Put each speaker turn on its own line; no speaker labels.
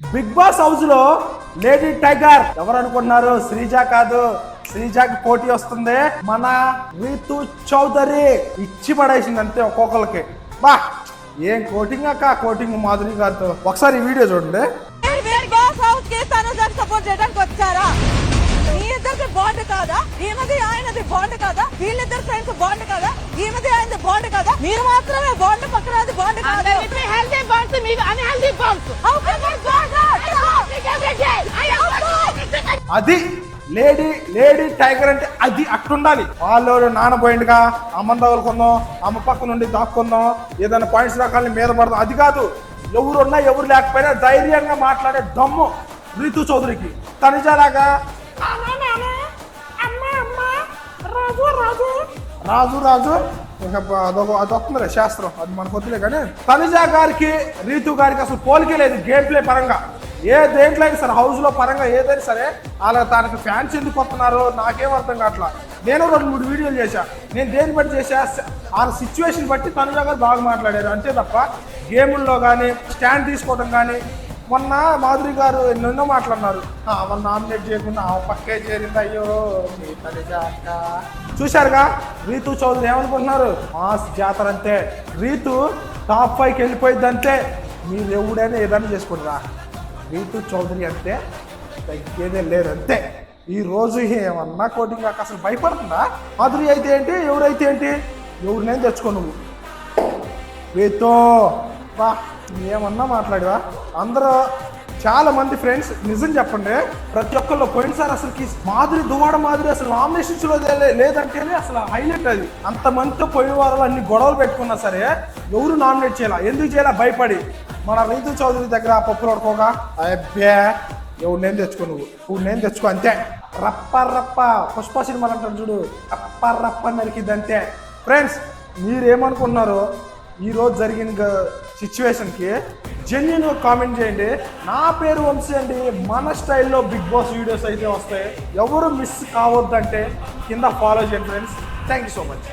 Big boss house లో lady tiger ఎవరు అనుకుంటున్నారు? శ్రీజ కాదు, శ్రీజాకి పోటీ వస్తుంది. మన రీతు చౌదరి ఇచ్చి పడేసింది అంతే ఒక్కొక్కరికి. బా ఏం కోటింగ్ అక్క, కోటింగ్ మాధురి గారితో. ఒకసారి ఈ వీడియో చూడండి.
బిగ్ బాస్ హౌస్ కి తనుజాకి సపోర్ట్ చేయడానికి వచ్చారా? మీ ఇద్దరికి బాండ్ కాదా? ఈమెది ఆయనది బాండ్ కాదా? వీళ్ళిద్దరు ఫ్రెండ్స్ బాండ్ కాదా? ఈమెది ఆయనది బాండ్ కాదా? మీరు మాత్రమే బాండ్, పక్కనది బాండ్ కాదా?
healthy bonds, మీకు unhealthy bonds.
How can we bond
అది లేడీ టైగర్ అంటే అది అట్టుండాలి. వాళ్ళు నానబోయిండుగా అమ్మని తగులుకుందాం, అమ్మ పక్క నుండి దాక్కుందాం, ఏదైనా పాయింట్స్ రకాలని మీద పడదాం, అది కాదు. ఎవరున్నా ఎవరు లేకపోయినా ధైర్యంగా మాట్లాడే దమ్ము రీతు చౌదరికి. తనుజలాగా రాజు ఇంకా అది వస్తుంది శాస్త్రం, అది మనకు వద్దులే. కానీ తనుజ గారికి రీతు గారికి అసలు పోలికే లేదు గేమ్ ప్లే పరంగా. ఏ దేంట్లో అయినా సరే, హౌస్ లో పరంగా ఏదైనా సరే, అలా తనకు ఫ్యాన్స్ ఎందుకు వస్తున్నారు నాకేం అర్థం కావట్లా. నేను 2-3 వీడియోలు చేశా. నేను దేని బట్టి చేశా, ఆ సిచ్యువేషన్ బట్టి తనుజ గారు బాగా మాట్లాడారు అంతే తప్ప గేముల్లో కానీ స్టాండ్ తీసుకోవడం కానీ. మొన్న మాధురి గారు ఎన్నెన్నో మాట్లాడినారు. మొన్న నామినేట్ చేయకుండా ఆ పక్కే చేరింది, అయ్యో తనుజ అక్క. చూశారుగా రీతు చౌదరి ఏమనుకుంటున్నారు? మాస్ జాతర అంతే, రీతు టాప్ 5కి వెళ్ళిపోయింది అంతే. మీరు ఎవడైనా ఏదైనా చేసుకుంటారా, రీతు చౌదరి అంతే, తగ్గేదే లేదు అంతే. ఈ రోజు ఏమన్నా కోటింగ్ కాక అసలు భయపడుతుందా? మాధురి అయితే ఏంటి, ఎవరైతే ఏంటి, ఎవరినైనా తెచ్చుకో నువ్వు. రీతు బా ఏమన్నా మాట్లాడవా? అందరూ చాలా మంది ఫ్రెండ్స్ నిజం చెప్పండి, ప్రతి ఒక్కళ్ళు పోయినసారి అసలుకి మాధురి దువాడ మాధురి అసలు నామినేషన్స్ లో లేదంటేనే అసలు హైలైట్. అది అంతమందితో పోయిన వారాలు అన్ని గొడవలు పెట్టుకున్నా సరే ఎవరు నామినేట్ చేయాల, ఎందుకు చేయాల? భయపడి. మన రీతు చౌదరి దగ్గర పప్పులు పడుకోగా అబ్బే ఎవరు నేను తెచ్చుకో, నువ్వు నేను తెచ్చుకో అంతే. రప్ప పుష్ప సినిమాలు అంటారు చూడు, రప్ప నరికిద్ది అంతే. ఫ్రెండ్స్ మీరేమనుకుంటున్నారు? ఈరోజు జరిగిన సిచ్యువేషన్కి జెన్యున్ కామెంట్ చేయండి. నా పేరు వంశీ అండి. మన స్టైల్లో బిగ్ బాస్ వీడియోస్ అయితే వస్తాయి. ఎవరు మిస్ కావద్దంటే కింద ఫాలో చేయండి friends. Thank you so much.